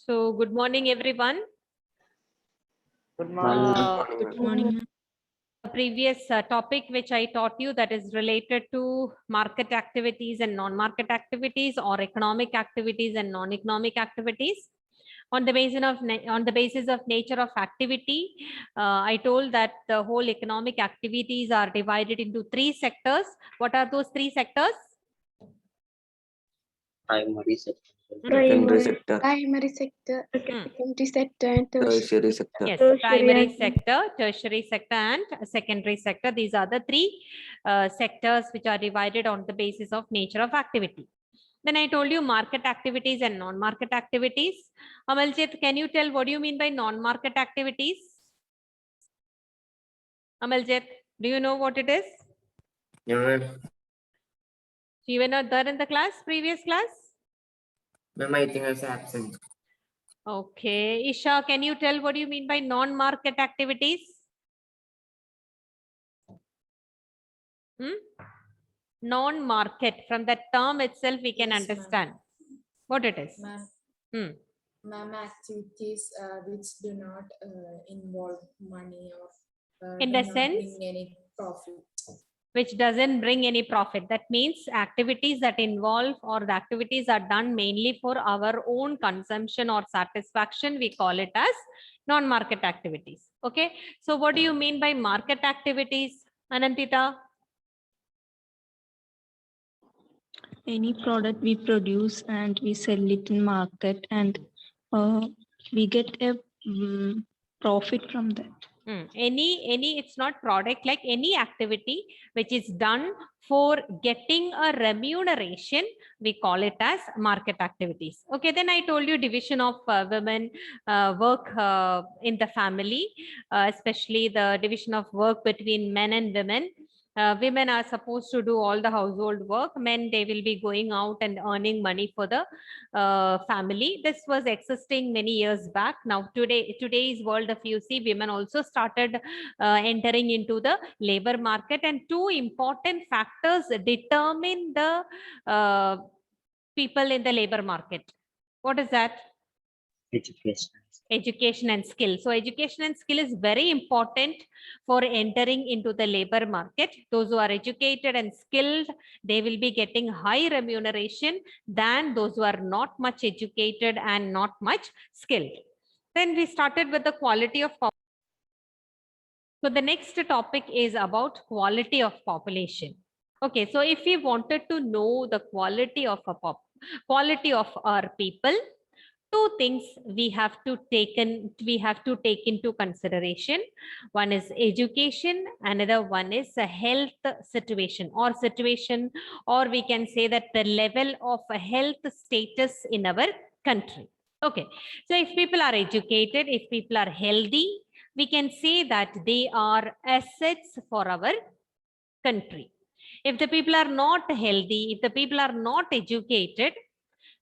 So, good morning, everyone. Good morning. Good morning. The previous topic which I taught you, that is related to market activities and non-market activities, or economic activities and non-economic activities. On the basis of nature of activity, I told that the whole economic activities are divided into three sectors. What are those three sectors? Primary sector. Secondary sector, Primary sector, secondary sector, and tertiary sector. Yes, primary sector, tertiary sector, and secondary sector. These are the three sectors which are divided on the basis of nature of activity. Then I told you market activities and non-market activities. Amaljit, can you tell what do you mean by non-market activities? Amaljit, do you know what it is? Yeah, You were not there in the class, previous class? ma'am, I think I was absent. Okay. Isha, can you tell what do you mean by non-market activities? Non-market, from that term itself we can understand what it is. Ma'am, activities which do not involve money or In do the not sense? bring any profit. Which doesn't bring any profit. That means activities that involve, or the activities are done mainly for our own consumption or satisfaction, we call it as non-market activities. Okay. So what do you mean by market activities, Anantita? Any product we produce and we sell it in market, and we get a profit from that. Any it's not product, like any activity which is done for getting a remuneration, we call it as market activities. Okay, then I told you division of women work in the family, especially the division of work between men and women. Women are supposed to do all the household work. Men, they will be going out and earning money for the family. This was existing many years back. Now today's world, if you see, women also started entering into the labor market, and two important factors determine the people in the labor market. What is that? Education and skill. So education and skill is very important for entering into the labor market. Those who are educated and skilled, they will be getting high remuneration than those who are not much educated and not much skilled. Then we started with the quality of population. So the next topic is about quality of population. Okay, so if we wanted to know the quality of our people, two things we have to take into consideration. One is education, another one is a health situation, or we can say that the level of a health status in our country. Okay, so if people are educated, if people are healthy, we can say that they are assets for our country. If the people are not healthy, if the people are not educated,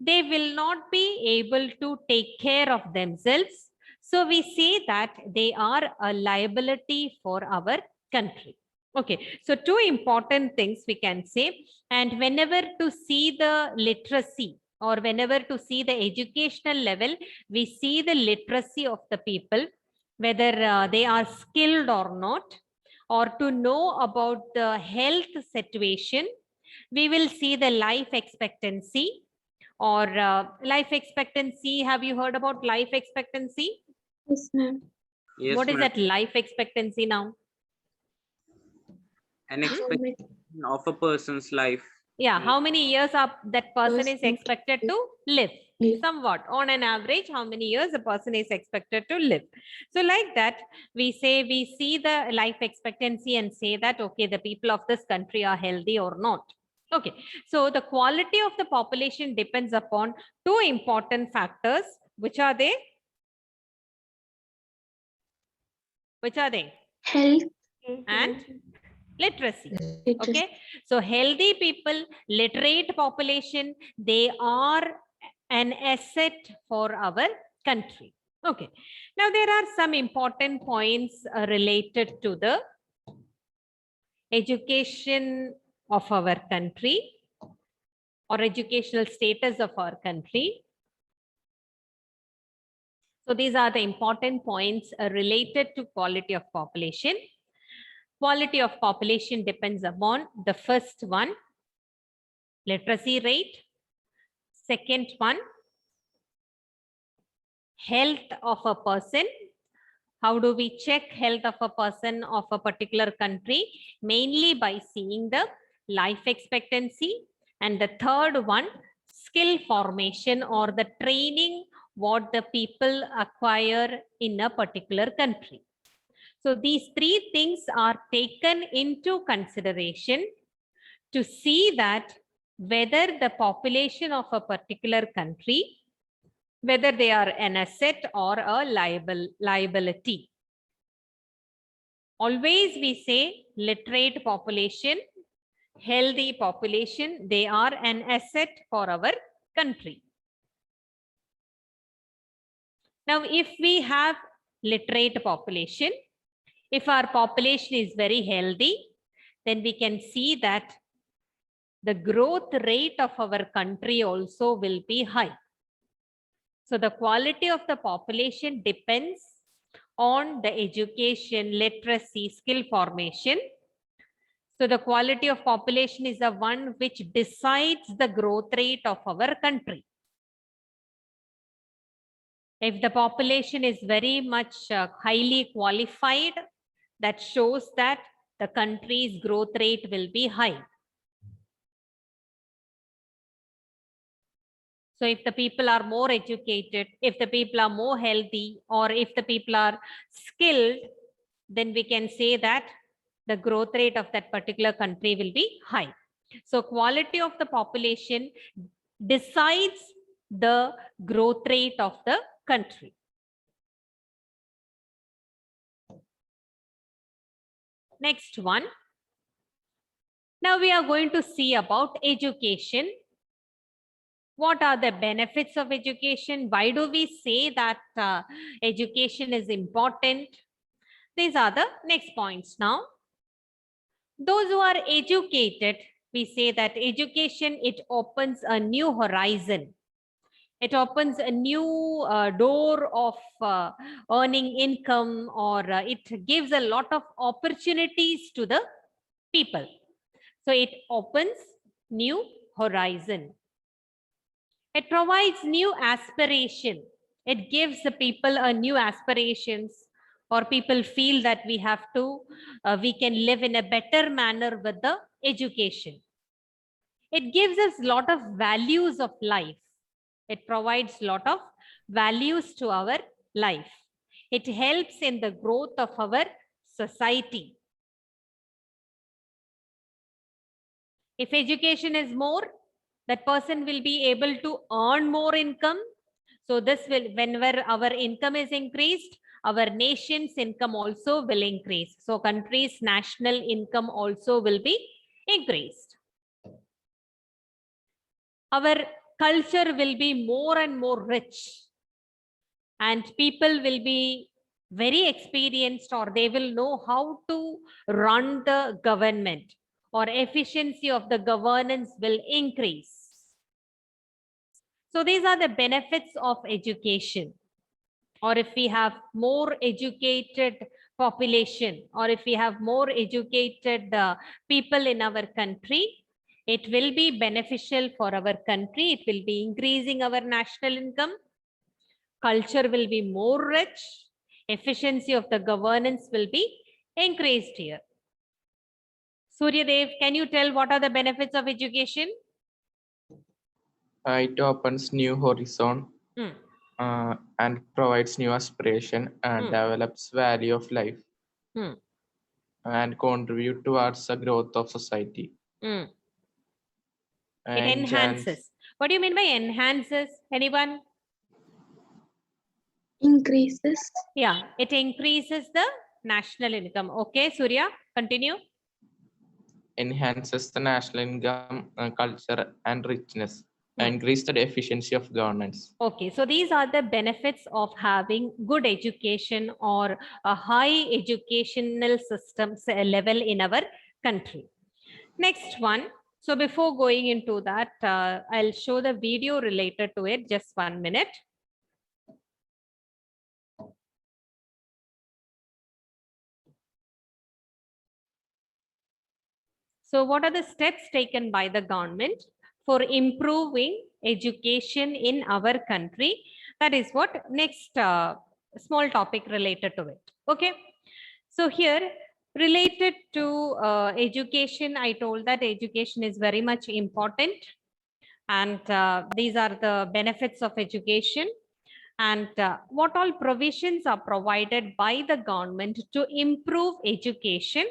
they will not be able to take care of themselves. So we say that they are a liability for our country. Okay, so two important things we can say. And whenever to see the literacy, or whenever to see the educational level, we see the literacy of the people, whether they are skilled or not, or to know about the health situation, we will see the life expectancy. Or life expectancy. Have you heard about life expectancy? Yes, ma'am. Yes, What is ma'am. that life expectancy now? An expectation of a person's life. Yeah, how many years that person is expected to live? Live. Somewhat, on an average, how many years a person is expected to live. So like that, we see the life expectancy and say that, okay, the people of this country are healthy or not. Okay, so the quality of the population depends upon two important factors. Which are they? Which are they? Health And literacy. Okay, so healthy people, literate population, they are an asset for our country. Okay, now there are some important points related to the education of our country, or educational status of our country. So these are the important points related to quality of population. Quality of population depends upon the first one, literacy rate. Second one, health of a person. How do we check health of a person of a particular country? Mainly by seeing the life expectancy. And the third one, skill formation or the training what the people acquire in a particular country. So these three things are taken into consideration to see that whether the population of a particular country, whether they are an asset or a liability. Always we say literate population, healthy population, they are an asset for our country. Now, if we have literate population, if our population is very healthy, then we can see that the growth rate of our country also will be high. So the quality of the population depends on the education, literacy, skill formation. So the quality of population is the one which decides the growth rate of our country. If the population is very much highly qualified, that shows that the country's growth rate will be high. So if the people are more educated, if the people are more healthy, or if the people are skilled, then we can say that the growth rate of that particular country will be high. So quality of the population decides the growth rate of the country. Next one. Now we are going to see about education. What are the benefits of education? Why do we say that education is important? These are the next points now. Those who are educated, we say that education, it opens a new horizon. It opens a new door of earning income, or it gives a lot of opportunities to the people. So it opens new horizon. It provides new aspiration. It gives the people a new aspirations, or people feel that we have to, we can live in a better manner with the education. It gives us a lot of values of life. It provides a lot of values to our life. It helps in the growth of our society. If education is more, that person will be able to earn more income. So this will, whenever our income is increased, our nation's income also will increase. So country's national income also will be increased. Our culture will be more and more rich, and people will be very experienced, or they will know how to run the government, or efficiency of the governance will increase. So these are the benefits of education. Or if we have more educated population, or if we have more educated people in our country, it will be beneficial for our country. It will be increasing our national income. Culture will be more rich. Efficiency of the governance will be increased here. Suryadev, can you tell what are the benefits of education? It opens new horizon and provides new aspiration and develops value of life and contribute towards the growth of society. It enhances. What do you mean by enhances? Anyone? Increases. Yeah, it increases the national income. Okay, Surya, continue. Enhances the national income, culture and richness. Increase the efficiency of governance. Okay, so these are the benefits of having good education or a high educational system level in our country. Next one. So before going into that, I'll show the video related to it. Just 1 minute. So what are the steps taken by the government for improving education in our country? That is what next small topic related to it. Okay. So here related to education, I told that education is very much important. And these are the benefits of education. And what all provisions are provided by the government to improve education.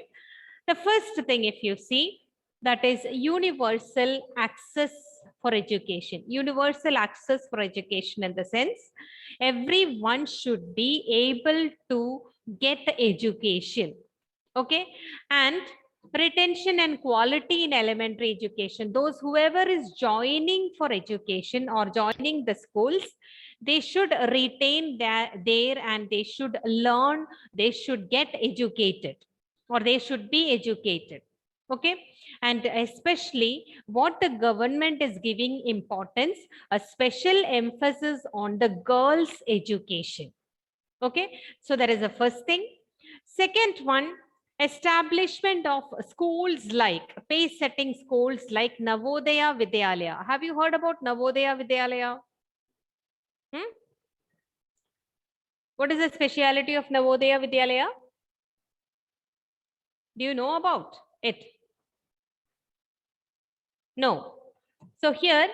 The first thing, if you see, that is universal access for education. Universal access for education in the sense, everyone should be able to get education. Okay. And retention and quality in elementary education. Those whoever is joining for education or joining the schools, they should retain there and they should learn, they should get educated, or they should be educated. Okay. And especially what the government is giving importance, a special emphasis on the girls' education. Okay. So that is the first thing. Second one, establishment of schools like pace setting schools like Navodaya Vidyalaya. Have you heard about Navodaya Vidyalaya? What is the speciality of Navodaya Vidyalaya? Do you know about it? No. So here,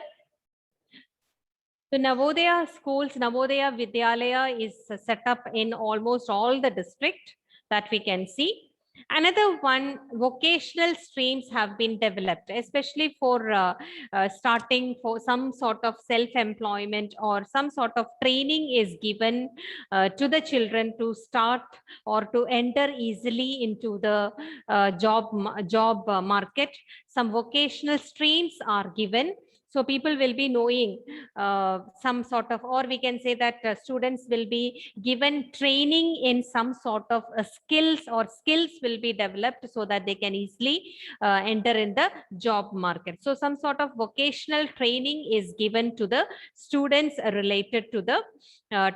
the Navodaya schools, Navodaya Vidyalaya is set up in almost all the district that we can see. Another one, vocational streams have been developed, especially for starting for some sort of self-employment or some sort of training is given to the children to start or to enter easily into the job market. Some vocational streams are given. So people will be knowing some sort of, or we can say that students will be given training in some sort of skills, or skills will be developed so that they can easily enter in the job market. So some sort of vocational training is given to the students related to the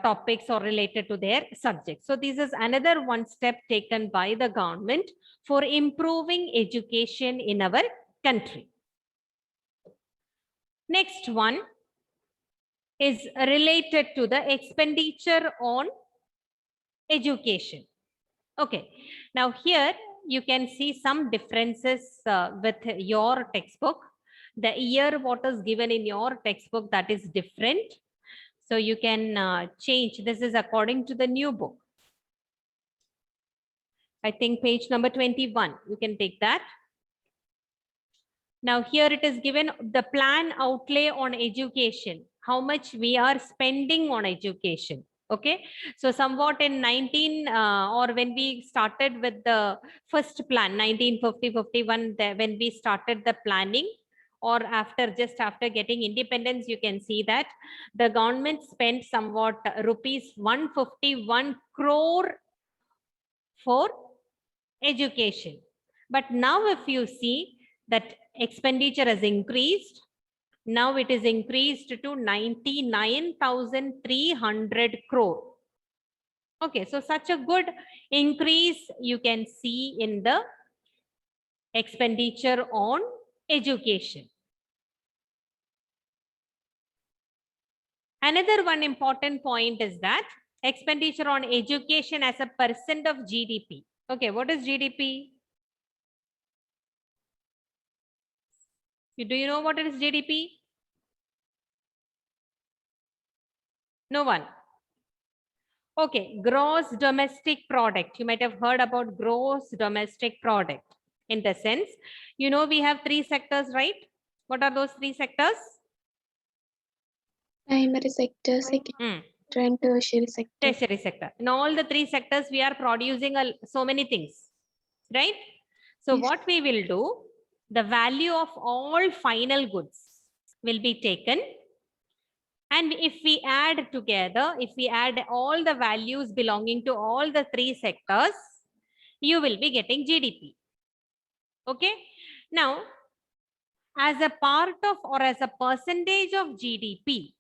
topics or related to their subjects. So this is another one step taken by the government for improving education in our country. Next one is related to the expenditure on education. Okay, now here you can see some differences with your textbook. The year what is given in your textbook, that is different. So you can change. This is according to the new book. I think page number 21, you can take that. Now here it is given the plan outlay on education, how much we are spending on education. Okay, so somewhat in 19 or when we started with the first plan, 1950-51, when we started the planning, or after just after getting independence, you can see that the government spent somewhat rupees 151 crore for education. But now if you see that expenditure has increased, now it is increased to 99,300 crore. Okay, so such a good increase you can see in the expenditure on education. Another one important point is that expenditure on education as a percent of GDP. Okay, what is GDP? Do you know what is GDP? No one. Okay, gross domestic product. You might have heard about gross domestic product. In the sense, you know, we have three sectors, right? What are those three sectors? Primary sector, secondary and tertiary sector. Tertiary sector. In all the three sectors, we are producing so many things, right? So Yes. what we will do, the value of all final goods will be taken. And if we add together, if we add all the values belonging to all the three sectors, you will be getting GDP. Okay. Now, as a part of or as a percentage of GDP,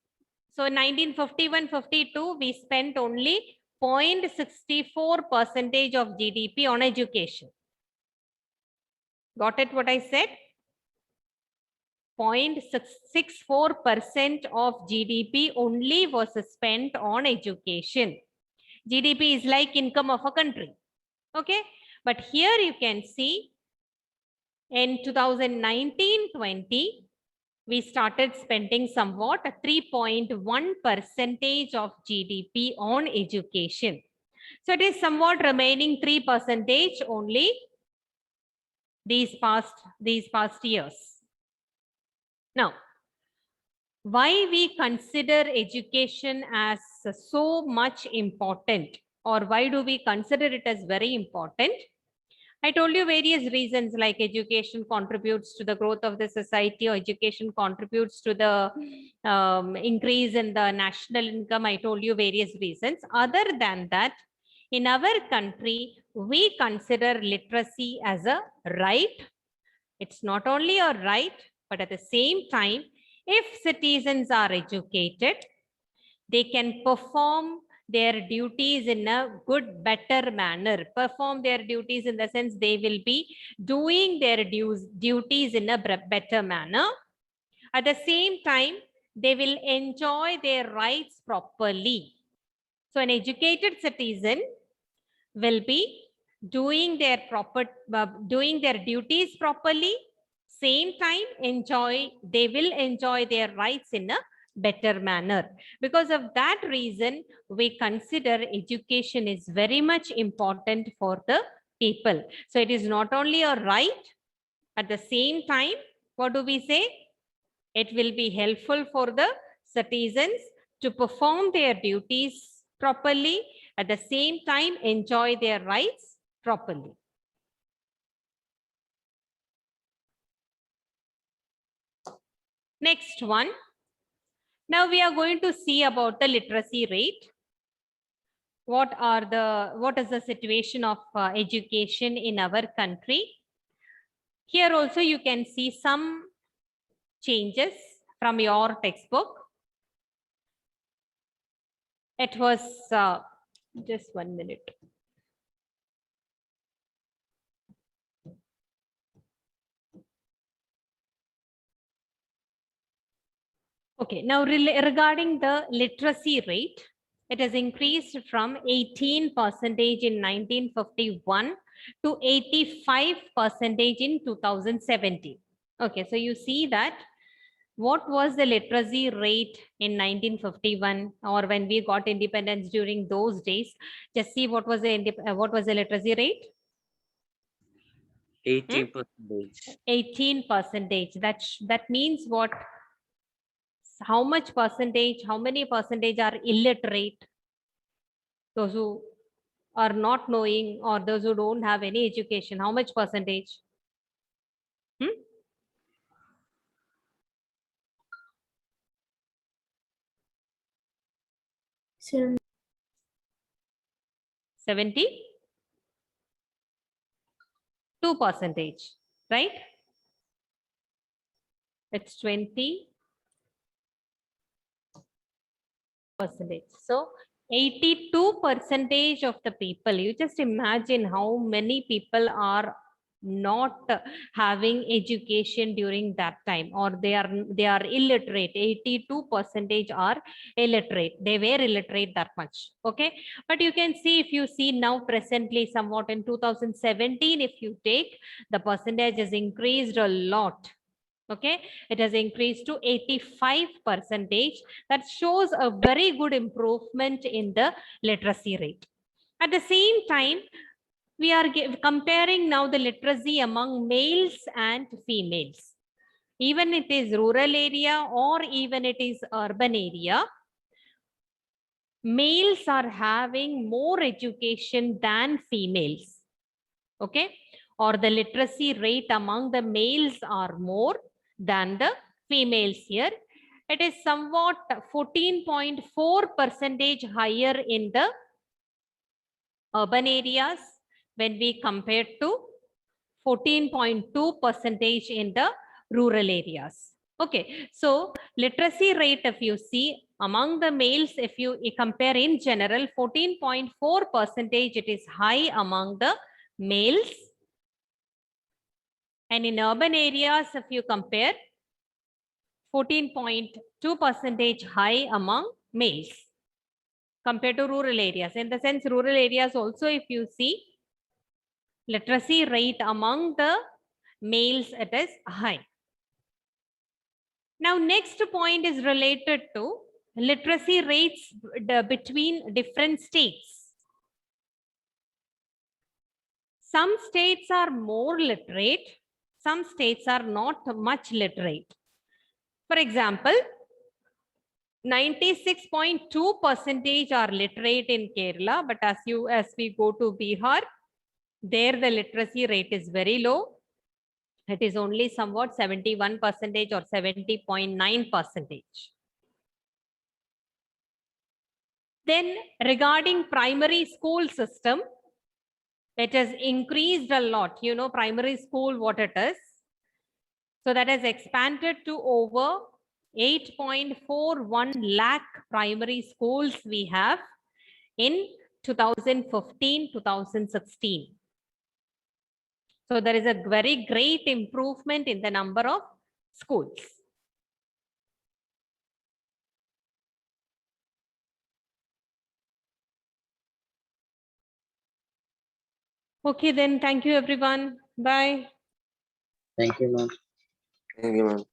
so 1951-52, we spent only 0.64% of GDP on education. Got it what I said? 0.64% of GDP only was spent on education. GDP is like income of a country. Okay. But here you can see in 2019-20, we started spending somewhat 3.1% of GDP on education. So it is somewhat remaining 3% only these past years. Now, why we consider education as so much important, or why do we consider it as very important? I told you various reasons, like education contributes to the growth of the society, or education contributes to the increase in the national income. I told you various reasons. Other than that, in our country, we consider literacy as a right. It's not only a right, but at the same time, if citizens are educated, they can perform their duties in a good, better manner. Perform their duties in the sense they will be doing their duties in a better manner. At the same time, they will enjoy their rights properly. So an educated citizen will be doing their duties properly. Same time, they will enjoy their rights in a better manner. Because of that reason, we consider education is very much important for the people. So it is not only a right, at the same time, what do we say? It will be helpful for the citizens to perform their duties properly, at the same time enjoy their rights properly. Next one. Now we are going to see about the literacy rate. What is the situation of education in our country? Here also you can see some changes from your textbook. It was just 1 minute. Okay, now regarding the literacy rate, it has increased from 18% in 1951 to 85% in 2017. Okay, so you see that what was the literacy rate in 1951, or when we got independence during those days? Just see what was the literacy rate? 18%. 18%. That means what? How much percentage, how many percentage are illiterate? Those who are not knowing, or those who don't have any education, how much percentage? 72%, right? It's 20%. So 82% of the people, you just imagine how many people are not having education during that time, or they are illiterate. 82% are illiterate. They were illiterate that much. Okay, but you can see, if you see now presently, somewhat in 2017, if you take, the percentage has increased a lot. Okay, it has increased to 85%. That shows a very good improvement in the literacy rate. At the same time, we are comparing now the literacy among males and females. Even it is rural area or even it is urban area, males are having more education than females. Okay, or the literacy rate among the males are more than the females here. It is somewhat 14.4% higher in the urban areas when we compare to 14.2% in the rural areas. Okay, so literacy rate, if you see among the males, if you compare in general, 14.4%, it is high among the males. And in urban areas, if you compare, 14.2% high among males compared to rural areas. In the sense, rural areas also, if you see, literacy rate among the males, it is high. Now, next point is related to literacy rates between different states. Some states are more literate, some states are not much literate. For example, 96.2% are literate in Kerala, but as we go to Bihar, there the literacy rate is very low. It is only somewhat 71% or 70.9%. Then regarding primary school system, it has increased a lot. You know, primary school, what it is. So that has expanded to over 8.41 lakh primary schools we have in 2015-2016. So there is a very great improvement in the number of schools. Okay, then thank you everyone. Bye. Thank you, ma'am. Thank you, ma'am.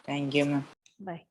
Thank you, ma'am. Bye.